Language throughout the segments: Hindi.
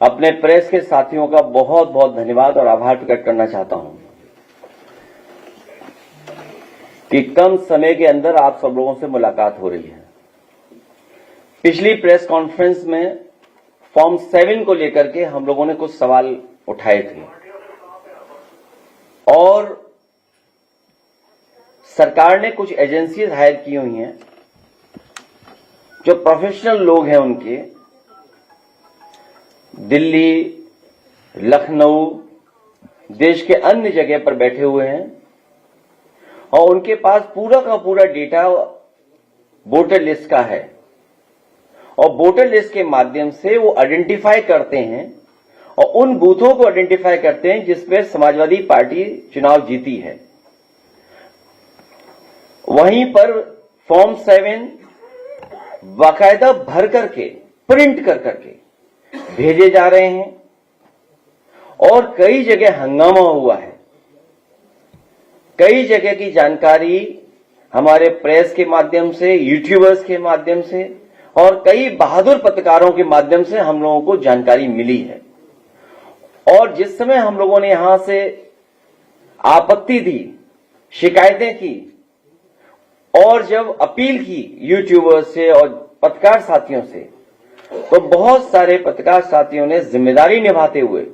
अपने प्रेस के साथियों का बहुत बहुत धन्यवाद और आभार प्रकट करना चाहता हूं कि कम समय के अंदर आप सब लोगों से मुलाकात हो रही है। पिछली प्रेस कॉन्फ्रेंस में फॉर्म 7 को लेकर के हम लोगों ने कुछ सवाल उठाए थे और सरकार ने कुछ एजेंसीज हायर की हुई हैं जो प्रोफेशनल लोग हैं, उनके दिल्ली, लखनऊ, देश के अन्य जगह पर बैठे हुए हैं और उनके पास पूरा का पूरा डेटा वोटर लिस्ट का है और वोटर लिस्ट के माध्यम से वो आइडेंटिफाई करते हैं और उन बूथों को आइडेंटिफाई करते हैं जिसमें समाजवादी पार्टी चुनाव जीती है। वहीं पर फॉर्म 7 बाकायदा भर करके प्रिंट कर करके भेजे जा रहे हैं और कई जगह हंगामा हुआ है। कई जगह की जानकारी हमारे प्रेस के माध्यम से, यूट्यूबर्स के माध्यम से और कई बहादुर पत्रकारों के माध्यम से हम लोगों को जानकारी मिली है। और जिस समय हम लोगों ने यहां से आपत्ति दी, शिकायतें की और जब अपील की यूट्यूबर्स से और पत्रकार साथियों से, तो बहुत सारे पत्रकार साथियों ने जिम्मेदारी निभाते हुए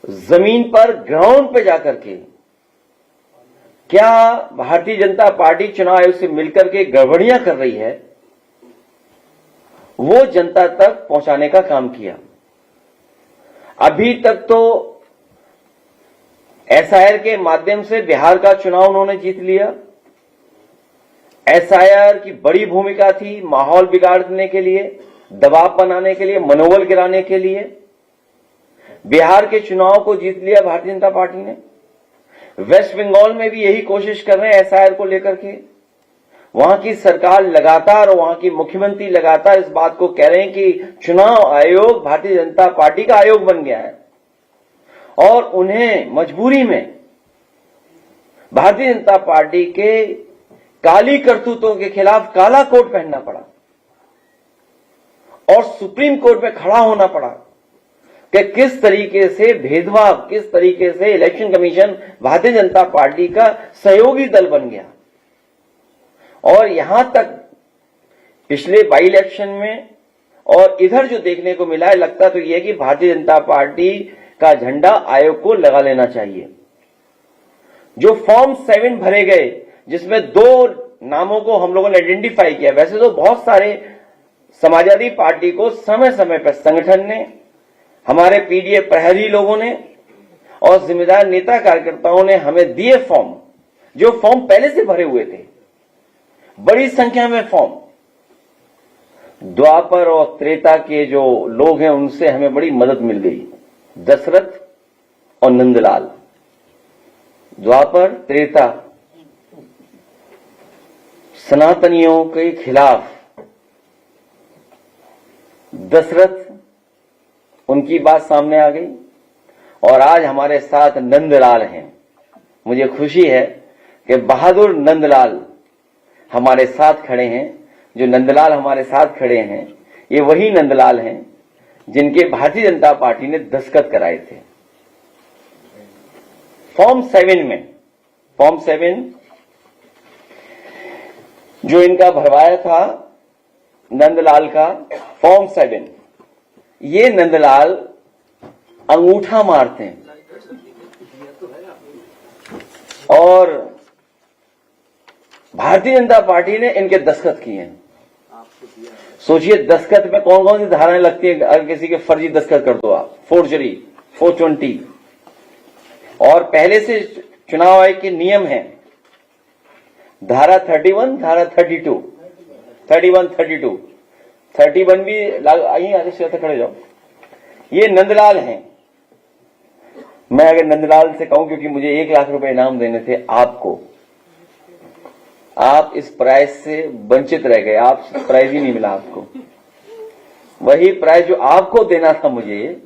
जमीन पर, ग्राउंड पे जाकर के क्या भारतीय जनता पार्टी चुनाव आयोग से मिलकर के गड़बड़ियां कर रही है, वो जनता तक पहुंचाने का काम किया। अभी तक तो एसआईआर के माध्यम से बिहार का चुनाव उन्होंने जीत लिया। एसआईआर की बड़ी भूमिका थी माहौल बिगाड़ने के लिए, दबाव बनाने के लिए, मनोबल गिराने के लिए। बिहार के चुनाव को जीत लिया भारतीय जनता पार्टी ने। वेस्ट बंगाल में भी यही कोशिश कर रहे हैं एसआईआर को लेकर के। वहां की सरकार लगातार और वहां की मुख्यमंत्री लगातार इस बात को कह रहे हैं कि चुनाव आयोग भारतीय जनता पार्टी का आयोग बन गया है और उन्हें मजबूरी में भारतीय जनता पार्टी के काली करतूतों के खिलाफ काला कोट पहनना पड़ा और सुप्रीम कोर्ट में खड़ा होना पड़ा कि किस तरीके से भेदभाव, किस तरीके से election commission Bharatiya Janata party का सहयोगी दल बन गया। और यहां तक पिछले बाई इलेक्शन में और इधर जो देखने को मिला है, लगता तो यह कि भारतीय जनता पार्टी का झंडा आयोग को लगा लेना चाहिए। जो फॉर्म 7 भरे गए, जिसमें 2 नामों को हम लोगों ने आइडेंटिफाई किया। वैसे तो बहुत सारे समाजवादी पार्टी को समय समय पर संगठन ने, हमारे पीडीएफ प्रहरी लोगों ने और जिम्मेदार नेता कार्यकर्ताओं ने हमें दिए फॉर्म, जो फॉर्म पहले से भरे हुए थे, बड़ी संख्या में फॉर्म। द्वापर और त्रेता के जो लोग हैं उनसे हमें बड़ी मदद मिल गई, दशरथ और नंदलाल। द्वापर, त्रेता, सनातनियों के खिलाफ दशरथ, उनकी बात सामने आ गई और आज हमारे साथ नंदलाल हैं। मुझे खुशी है कि बहादुर नंदलाल हमारे साथ खड़े हैं। जो नंदलाल हमारे साथ खड़े हैं, ये वही नंदलाल हैं जिनके भारतीय जनता पार्टी ने दस्तखत कराए थे फॉर्म 7 में। फॉर्म 7 जो इनका भरवाया था नंदलाल का फॉर्म 7, ये नंदलाल अंगूठा मारते हैं और भारतीय जनता पार्टी ने इनके दस्तखत किए हैं। सोचिए दस्तखत में कौन कौन सी धाराएं लगती है। अगर किसी के फर्जी दस्तखत कर दो आप, फोर्जरी 420। और पहले से चुनाव आयोग के नियम है, धारा 31, धारा 32, 31, 32, 31 भी आई। आगे से खड़े जाओ। ये नंदलाल हैं। मैं अगर नंदलाल से कहूं, क्योंकि मुझे 1 लाख रुपए इनाम देने थे आपको, आप इस प्राइज से वंचित रह गए। आप प्राइज ही नहीं मिला आपको। वही प्राइज जो आपको देना था मुझे,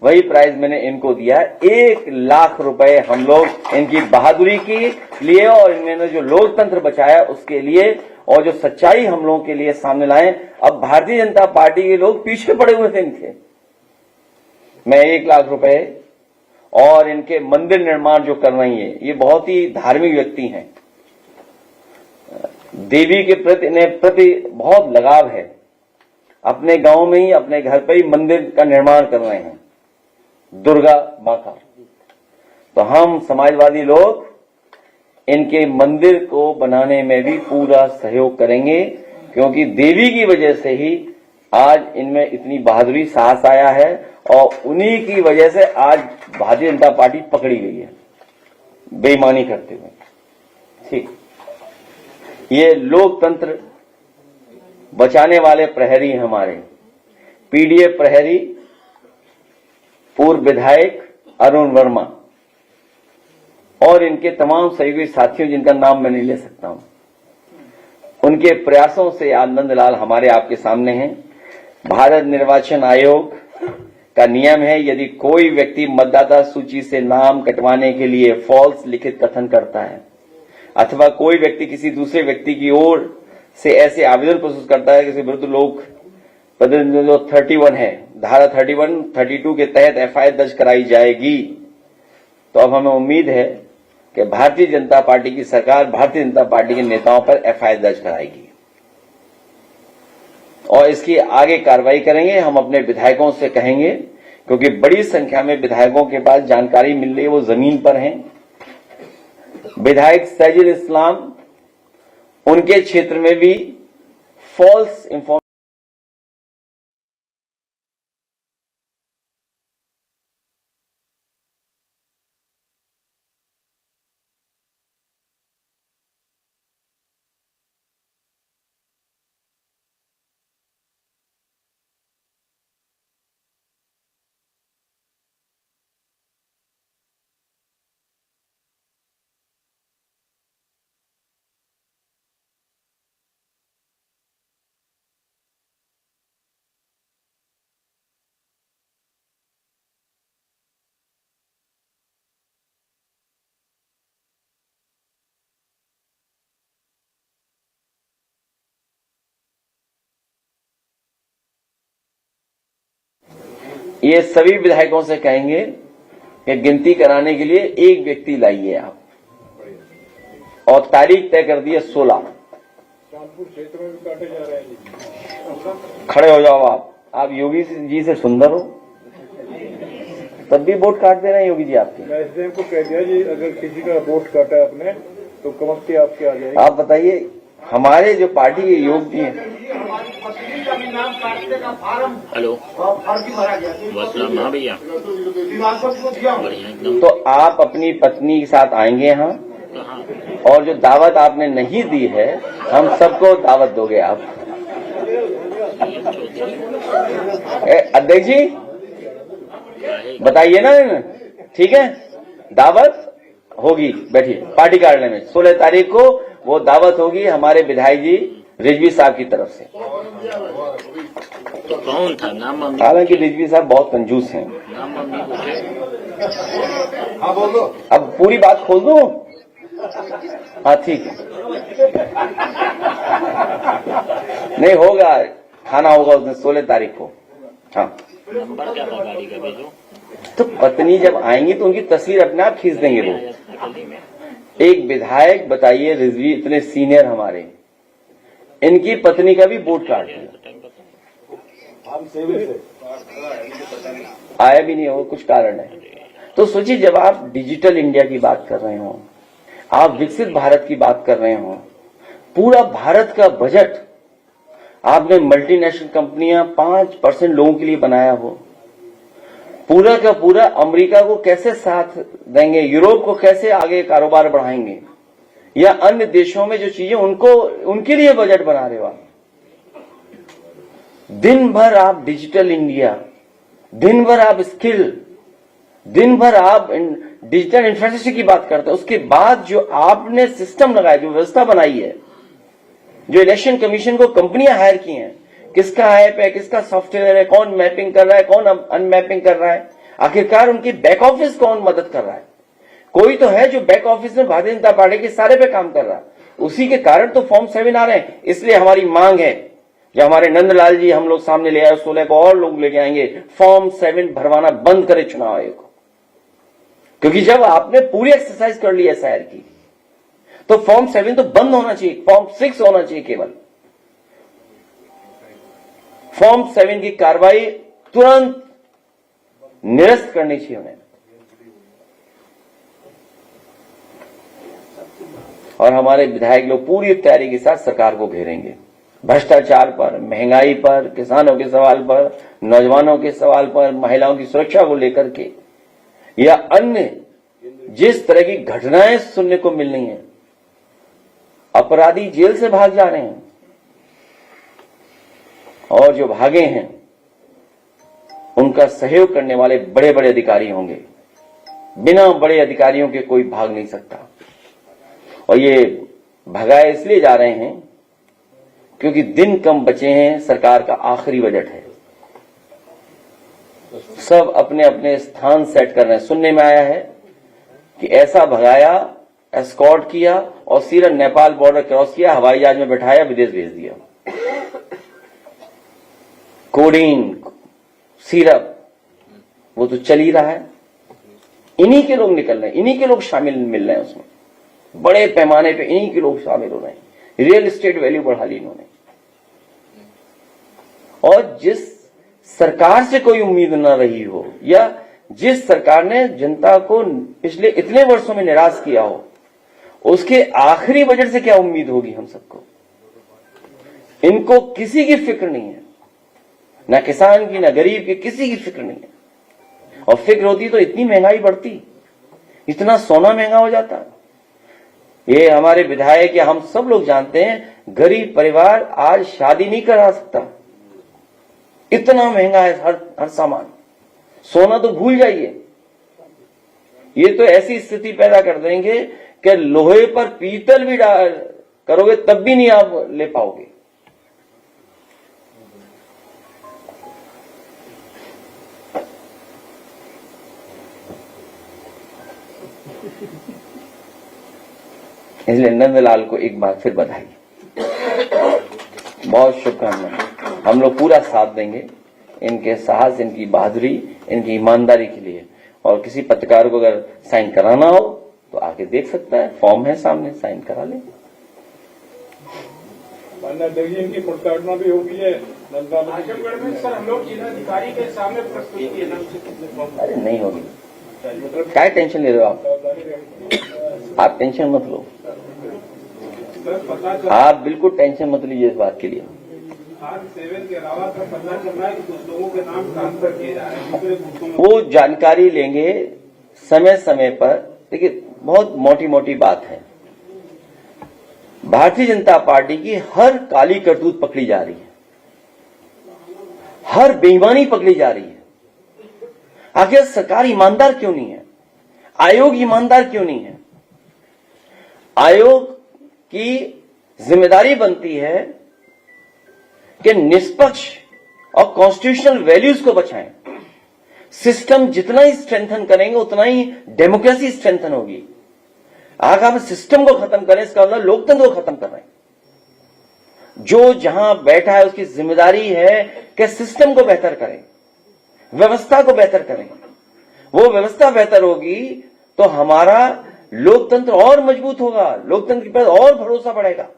वही प्राइज मैंने इनको दिया। 1 लाख रुपए हम लोग इनकी बहादुरी के लिए और इन्होंने जो लोकतंत्र बचाया उसके लिए और जो सच्चाई हम लोगों के लिए सामने लाए। अब भारतीय जनता पार्टी के लोग पीछे पड़े हुए थे इनके, मैं 1 लाख रुपए और इनके मंदिर निर्माण जो कर रही है, ये बहुत ही धार्मिक व्यक्ति हैं, देवी के प्रति इन्हें प्रति बहुत लगाव है, अपने गांव में ही अपने घर पर ही मंदिर का निर्माण कर रहे हैं दुर्गा मां का। तो हम समाजवादी लोग इनके मंदिर को बनाने में भी पूरा सहयोग करेंगे, क्योंकि देवी की वजह से ही आज इनमें इतनी बहादुरी साहस आया है और उन्हीं की वजह से आज भारतीय जनता पार्टी पकड़ी गई है बेईमानी करते हुए। ठीक, ये लोकतंत्र बचाने वाले प्रहरी हमारे पीडीए प्रहरी पूर्व विधायक अरुण वर्मा और इनके तमाम सहयोगी साथियों जिनका नाम मैं नहीं ले सकता हूं, उनके प्रयासों से आज नंदलाल हमारे आपके सामने हैं। भारत निर्वाचन आयोग का नियम है, यदि कोई व्यक्ति मतदाता सूची से नाम कटवाने के लिए फॉल्स लिखित कथन करता है अथवा कोई व्यक्ति किसी दूसरे व्यक्ति की ओर से ऐसे आवेदन प्रस्तुत करता है किसी विरुद्ध लोक जो 31 है, धारा 31, 32 के तहत एफआईआर दर्ज कराई जाएगी। तो अब हमें उम्मीद है कि भारतीय जनता पार्टी की सरकार भारतीय जनता पार्टी के नेताओं पर एफआईआर दर्ज कराएगी और इसकी आगे कार्रवाई करेंगे। हम अपने विधायकों से कहेंगे, क्योंकि बड़ी संख्या में विधायकों के पास जानकारी मिल रही है, वो जमीन पर हैं। विधायक सैजुल इस्लाम, उनके क्षेत्र में भी फॉल्स इंफॉर्मेशन ये सभी विधायकों से कहेंगे कि गिनती कराने के लिए एक व्यक्ति लाइए आप, और तारीख तय कर दी है 16। कानपुर क्षेत्र में भी काटे जा रहे हैं। खड़े हो जाओ आप योगी जी से सुंदर हो, तब भी वोट काट दे रहे हैं योगी जी आपके। मैं एसडीएम को कह दिया जी, अगर किसी का वोट काटा आपने तो कमस्ती आपके आ जाएगी। आप बताइए, हमारे जो पार्टी के योगी हैं। हेलो, हाँ भैया, बढ़िया एकदम। तो आप अपनी पत्नी के साथ आएंगे यहाँ, और जो दावत आपने नहीं दी है हम सबको दावत दोगे आप। अध्यक्ष जी बताइए ना, ठीक है, दावत होगी, बैठिए पार्टी कार्यालय में 16 तारीख को वो दावत होगी हमारे विधायक जी रिजवी साहब की तरफ से। तो कौन था नाम? हालांकि रिजवी साहब बहुत कंजूस हैं। हाँ बोल दो, अब पूरी बात खोल दूं? हाँ ठीक है, नहीं होगा, खाना होगा उस दिन 16 तारीख को। हाँ, नंबर क्या था गाड़ी का भेजो। तो पत्नी जब आएंगी तो उनकी तस्वीर अपने आप खींच देंगे वो। एक विधायक बताइए, रिजवी इतने सीनियर हमारे, इनकी पत्नी का भी वोट काट दिया, आया भी नहीं हो, कुछ कारण है। तो सोचिए, जब आप डिजिटल इंडिया की बात कर रहे हो, आप विकसित भारत की बात कर रहे हो, पूरा भारत का बजट आपने मल्टीनेशनल कंपनियां 5% लोगों के लिए बनाया हो, पूरा का पूरा अमेरिका को कैसे साथ देंगे, यूरोप को कैसे आगे कारोबार बढ़ाएंगे, या अन्य देशों में जो चीजें उनको उनके लिए बजट बना रहे हो आप। दिन भर आप डिजिटल इंडिया, दिन भर आप स्किल, दिन भर आप डिजिटल इंफ्रास्ट्रक्चर की बात करते हैं। उसके बाद जो आपने सिस्टम लगाया, जो व्यवस्था बनाई है, जो इलेक्शन कमीशन को कंपनियां हायर की हैं, किसका ऐप है, किसका सॉफ्टवेयर है, कौन मैपिंग कर रहा है, कौन अनमैपिंग कर रहा है, आखिरकार उनकी बैक ऑफिस कौन मदद कर रहा है। कोई तो है जो बैक ऑफिस में भारतीय जनता पार्टी के सारे पे काम कर रहा है, उसी के कारण तो फॉर्म 7 आ रहे हैं। इसलिए हमारी मांग है, जो हमारे नंदलाल जी हम लोग सामने ले आए, 16 को और लोग लेके आएंगे, फॉर्म 7 भरवाना बंद करे चुनाव आयोग को। क्योंकि जब आपने पूरी एक्सरसाइज कर ली एसआईआर की, तो फॉर्म 7 तो बंद होना चाहिए, फॉर्म 6 होना चाहिए केवल। फॉर्म 7 की कार्रवाई तुरंत निरस्त करनी चाहिए उन्हें। और हमारे विधायक लोग पूरी तैयारी के साथ सरकार को घेरेंगे, भ्रष्टाचार पर, महंगाई पर, किसानों के सवाल पर, नौजवानों के सवाल पर, महिलाओं की सुरक्षा को लेकर के, या अन्य जिस तरह की घटनाएं सुनने को मिल रही हैं। अपराधी जेल से भाग जा रहे हैं और जो भागे हैं उनका सहयोग करने वाले बड़े बड़े अधिकारी होंगे। बिना बड़े अधिकारियों के कोई भाग नहीं सकता। और ये भगाए इसलिए जा रहे हैं क्योंकि दिन कम बचे हैं, सरकार का आखिरी बजट है, सब अपने अपने स्थान सेट कर रहे हैं। सुनने में आया है कि ऐसा भगाया, एस्कॉर्ट किया और सीधा नेपाल बॉर्डर क्रॉस किया, हवाई जहाज में बैठाया, विदेश भेज दिया। कोडीन, सिरप, वो तो चल ही रहा है। इन्हीं के लोग निकल रहे हैं, इन्हीं के लोग शामिल मिल रहे हैं उसमें, बड़े पैमाने पे इन्हीं के लोग शामिल हो रहे हैं। रियल एस्टेट वैल्यू बढ़ा ली इन्होंने। और जिस सरकार से कोई उम्मीद न रही हो, या जिस सरकार ने जनता को पिछले इतने वर्षों में निराश किया हो, उसके आखिरी बजट से क्या उम्मीद होगी हम सबको। इनको किसी की फिक्र नहीं है, ना किसान की, ना गरीब की, किसी की फिक्र नहीं है। और फिक्र होती तो इतनी महंगाई बढ़ती, इतना सोना महंगा हो जाता। ये हमारे विधायक या हम सब लोग जानते हैं, गरीब परिवार आज शादी नहीं करा सकता, इतना महंगा है हर सामान। सोना तो भूल जाइए। ये तो ऐसी स्थिति पैदा कर देंगे कि लोहे पर पीतल भी करोगे तब भी नहीं आप ले पाओगे। इसलिए नंदलाल को एक बार फिर बधाई, बहुत शुभकामनाएं। हम लोग पूरा साथ देंगे इनके साहस, इनकी बहादुरी, इनकी ईमानदारी के लिए। और किसी पत्रकार को अगर साइन कराना हो तो आके देख सकता है, फॉर्म है सामने, साइन करा ले। देखिए इनकी प्रताड़ना भी होगी है आजमगढ़ में। सर हम लोग जिलाधिकारी के सामने प्रस्तुत किए ना। अरे नहीं होगी, क्या टेंशन ले रहे हो आप टेंशन मत लो, आप बिल्कुल टेंशन मत लीजिए इस बात के लिए। आज 7 के अलावा तो पता चल रहा है कि कुछ लोगों के नाम ट्रांसफर किए जा रहे हैं। वो जानकारी लेंगे समय समय पर। देखिए बहुत मोटी मोटी बात है, भारतीय जनता पार्टी की हर काली करतूत पकड़ी जा रही है, हर बेईमानी पकड़ी जा रही है। आखिर सरकार ईमानदार क्यों नहीं है? आयोग ईमानदार क्यों नहीं है? आयोग की जिम्मेदारी बनती है कि निष्पक्ष और कॉन्स्टिट्यूशनल वैल्यूज को बचाएं। सिस्टम जितना ही स्ट्रेंथन करेंगे उतना ही डेमोक्रेसी स्ट्रेंथन होगी। अगर हम सिस्टम को खत्म करें, इसका मतलब लोकतंत्र को खत्म कर रहे हैं। जो जहां बैठा है उसकी जिम्मेदारी है कि सिस्टम को बेहतर करें, व्यवस्था को बेहतर करें। वो व्यवस्था बेहतर होगी तो हमारा लोकतंत्र और मजबूत होगा, लोकतंत्र पर और भरोसा बढ़ेगा।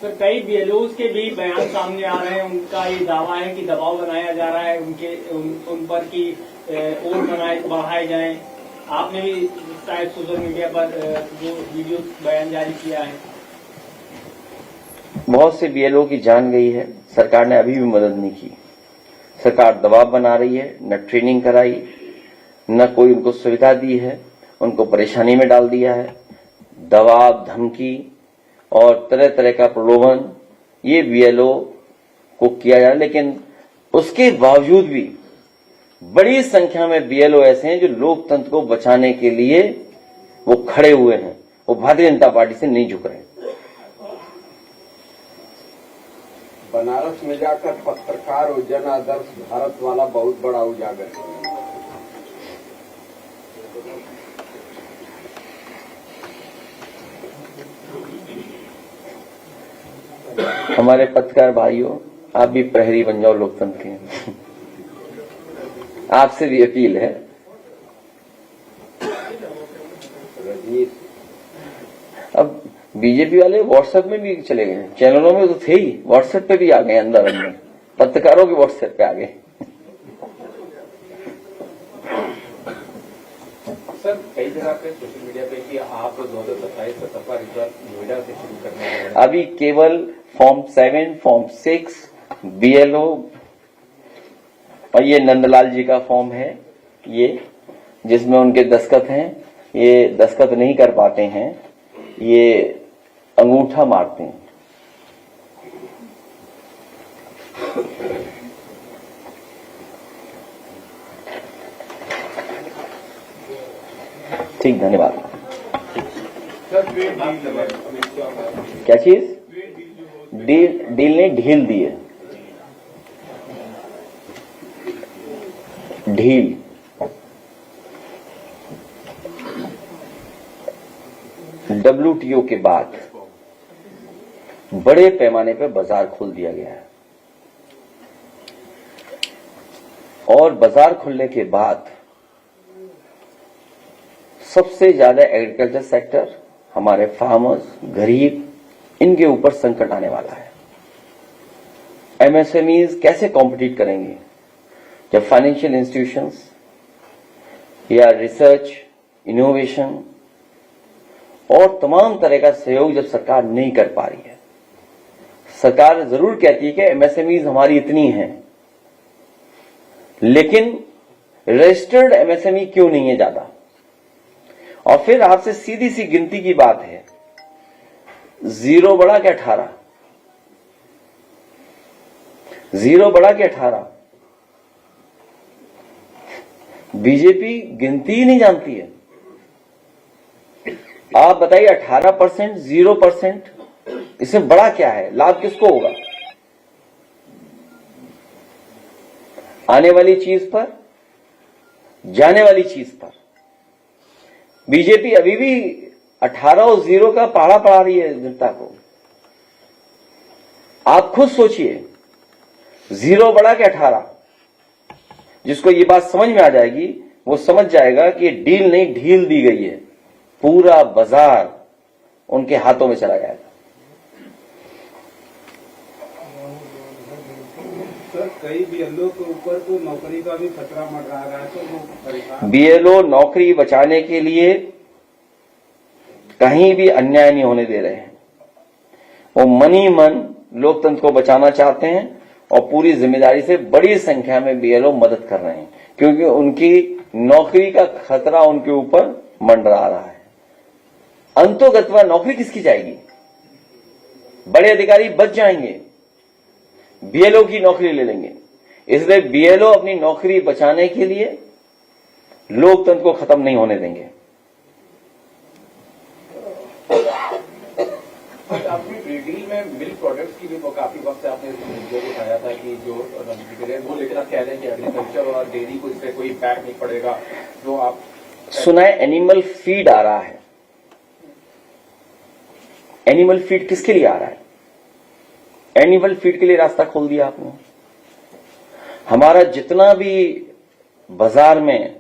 सर कई बीएलओज के भी बयान सामने आ रहे हैं, उनका ये दावा है कि दबाव बनाया जा रहा है उन पर कि और बढ़ाए जाएं। आपने भी शायद सोशल मीडिया पर जो वीडियो बयान जारी किया है। बहुत से बीएलओ की जान गई है, सरकार ने अभी भी मदद नहीं की। सरकार दबाव बना रही है, न ट्रेनिंग कराई, न कोई उनको सुविधा दी है, उनको परेशानी में डाल दिया है। दबाव, धमकी और तरह तरह का प्रलोभन ये बीएलओ को किया जा रहा है। लेकिन उसके बावजूद भी बड़ी संख्या में बीएलओ ऐसे हैं जो लोकतंत्र को बचाने के लिए वो खड़े हुए हैं, वो भारतीय जनता पार्टी से नहीं झुक रहे। बनारस में जाकर पत्रकार और जन आदर्श भारत वाला बहुत बड़ा उजागर है। हमारे पत्रकार भाइयों, आप भी प्रहरी बन जाओ लोकतंत्र के। आपसे भी अपील है। अब बीजेपी वाले व्हाट्सएप में भी चले गए, चैनलों में तो थे ही, व्हाट्सएप पे भी आ गए, अंदर अंदर पत्रकारों के व्हाट्सएप पे आ गए। सर, कई जगह पे सोशल मीडिया पे कि आप 2027 का सफा रिजल्ट नोएडा से शुरू करने जा रहे हैं। अभी केवल फॉर्म 7, फॉर्म 6, BLO और ये नंदलाल जी का फॉर्म है, ये जिसमें उनके दस्तखत हैं, ये दस्तखत नहीं कर पाते हैं, ये अंगूठा मारते हैं। ठीक, धन्यवाद। क्या चीज? डील ने ढील दी है, ढील। WTO के बाद बड़े पैमाने पर बाजार खोल दिया गया है और बाजार खुलने के बाद सबसे ज्यादा एग्रीकल्चर सेक्टर, हमारे फार्मर्स, गरीब, इनके ऊपर संकट आने वाला है। MSMEs कैसे कॉम्पिटिट करेंगे जब फाइनेंशियल इंस्टीट्यूशंस या रिसर्च, इनोवेशन और तमाम तरह का सहयोग जब सरकार नहीं कर पा रही है। सरकार जरूर कहती है कि MSMEs हमारी इतनी हैं, लेकिन रजिस्टर्ड MSME क्यों नहीं है ज्यादा? और फिर आपसे सीधी सी गिनती की बात है, 0 बड़ा क्या 18, 0 बड़ा क्या 18। बीजेपी गिनती ही नहीं जानती है। आप बताइए 18%, 0%, इसमें बड़ा क्या है? लाभ किसको होगा? आने वाली चीज पर, जाने वाली चीज पर बीजेपी अभी भी 18 और 0 का पहाड़ा पढ़ा रही है जनता को। आप खुद सोचिए, 0 बड़ा कि 18। जिसको ये बात समझ में आ जाएगी वो समझ जाएगा कि डील नहीं ढील दी गई है, पूरा बाजार उनके हाथों में चला जाएगा। सर, कई BLO के ऊपर तो नौकरी का भी खतरा मंडरा रहा है, तो वो परेशान। BLO नौकरी बचाने के लिए कहीं भी अन्याय नहीं होने दे रहे हैं। वो मन ही मन लोकतंत्र को बचाना चाहते हैं और पूरी जिम्मेदारी से बड़ी संख्या में BLO मदद कर रहे हैं, क्योंकि उनकी नौकरी का खतरा उनके ऊपर मंडरा रहा है। अंतोगत्वा नौकरी किसकी जाएगी? बड़े अधिकारी बच जाएंगे, BLO की नौकरी ले लेंगे। इसलिए BLO अपनी नौकरी बचाने के लिए लोकतंत्र को खत्म नहीं होने देंगे। आपकी डील में मिल्क प्रोडक्ट्स की भी काफी वक्त से आपने मुद्दे को उठाया था कि जो वो, लेकिन आप कह रहे हैं कि एग्रीकल्चर और डेयरी को इससे कोई इम्पैक्ट नहीं पड़ेगा। जो आप सुना है एनिमल फीड आ रहा है। एनिमल फीड किसके लिए आ रहा है? एनिमल फीड के लिए रास्ता खोल दिया आपने। हमारा जितना भी बाजार में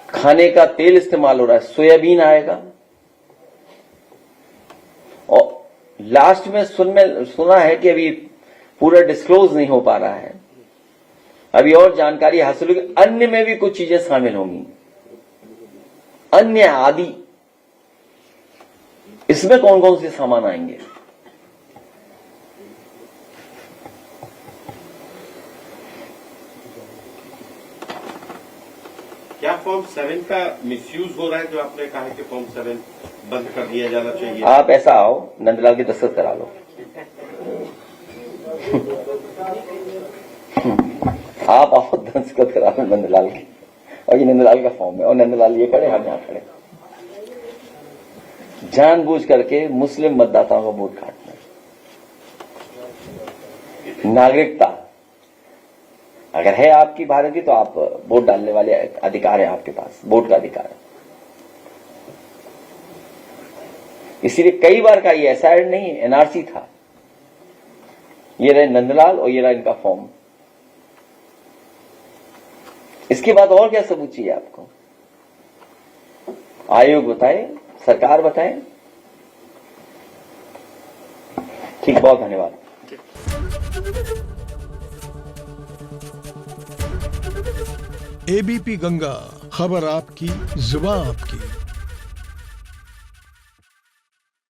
खाने का तेल इस्तेमाल हो रहा है, सोयाबीन आएगा। और लास्ट में सुना है कि अभी पूरा डिस्क्लोज नहीं हो पा रहा है, अभी और जानकारी हासिल होगी, अन्य में भी कुछ चीजें शामिल होंगी, अन्य आदि। इसमें कौन कौन से सामान आएंगे? क्या फॉर्म 7 का मिसयूज हो रहा है? जो आपने कहा है कि फॉर्म 7 बंद कर दिया जाना चाहिए। आप ऐसा आओ, नंदलाल की दस्तखत करा लो। आप आओ, दस्तखत करा लो नंदलाल की, और ये नंदलाल का फॉर्म है, और नंदलाल ये खड़े, हम यहां खड़े। जानबूझ करके मुस्लिम मतदाताओं का वोट काटना। नागरिकता अगर है आपकी भारत की, तो आप वोट डालने वाले अधिकार है आपके पास, वोट का अधिकार है। इसीलिए कई बार का ये एसआईआर नहीं एनआरसी था। ये रहे नंदलाल और ये रहा इनका फॉर्म। इसके बाद और क्या सबूत चाहिए आपको? आयोग बताए, सरकार बताए। ठीक, बहुत धन्यवाद। एबीपी गंगा, खबर आपकी, जुबान आपकी।